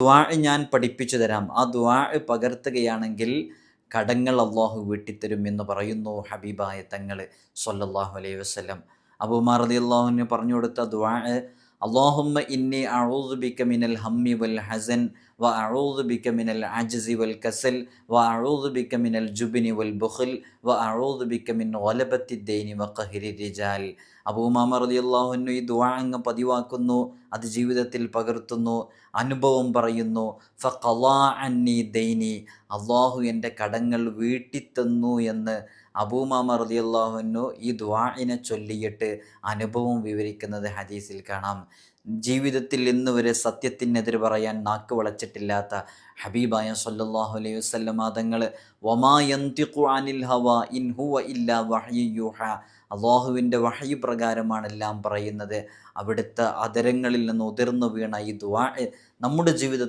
ദുആ ഞാൻ പഠിപ്പിച്ചു തരാം. ആ ദുആ പകർത്തുകയാണെങ്കിൽ കടങ്ങൾ അള്ളാഹു വീട്ടിത്തരും എന്ന് പറയുന്നു ഹബീബായ തങ്ങൾ സ്വല്ലല്ലാഹു അലൈഹി വസല്ലം. അബൂ ഉമർ റളിയല്ലാഹു അൻഹു പറഞ്ഞു കൊടുത്ത ദുആ, അല്ലാഹുമ്മ ഇന്നി അഊദു ബിക മിനൽ ഹമ്മി വൽ ഹസൻ വ അഊദു ബിക മിനൽ അജ്സി വൽ കസൽ വ അഊദു ബിക മിനൽ ജുബ്നി വൽ ബുഖൽ വ അഊദു ബിക മിൻ ഗലബത്തി ദൈനി വ ഖഹ്രി റിജാൽ. അബൂ ഉമാമ റളിയല്ലാഹു അൻഹു ഈ ദുആ അങ്ങ് പതിവാക്കുന്നു, അത് ജീവിതത്തിൽ പകർത്തുന്നു, അനുഭവം പറയുന്നു. ഫഖളാ അന്നി ദൈനി, അള്ളാഹു എൻ്റെ കടങ്ങൾ വീട്ടിത്തന്നു എന്ന് അബൂ ഉമാമ റളിയല്ലാഹു അൻഹു ഈ ദുആഇനെ ചൊല്ലിയിട്ട് അനുഭവം വിവരിക്കുന്നത് ഹദീസിൽ കാണാം. ജീവിതത്തിൽ ഇന്ന് വരെ സത്യത്തിനെതിരെ പറയാൻ നാക്ക് വളച്ചിട്ടില്ലാത്ത ഹബീബായ സ്വല്ലല്ലാഹു അലൈഹി വസല്ലം തങ്ങൾ, വമാ യന്തിഖു അനിൽ ഹവാ ഇൻ ഹുവ ഇല്ലാ വഹ്യു യൂഹാ, അള്ളാഹുവിൻ്റെ വഹയി പ്രകാരമാണ് എല്ലാം പറയുന്നത്. അവിടുത്തെ അധരങ്ങളിൽ നിന്ന് ഉതിർന്നു വീണ ഈ ദുആ നമ്മുടെ ജീവിതത്തിൽ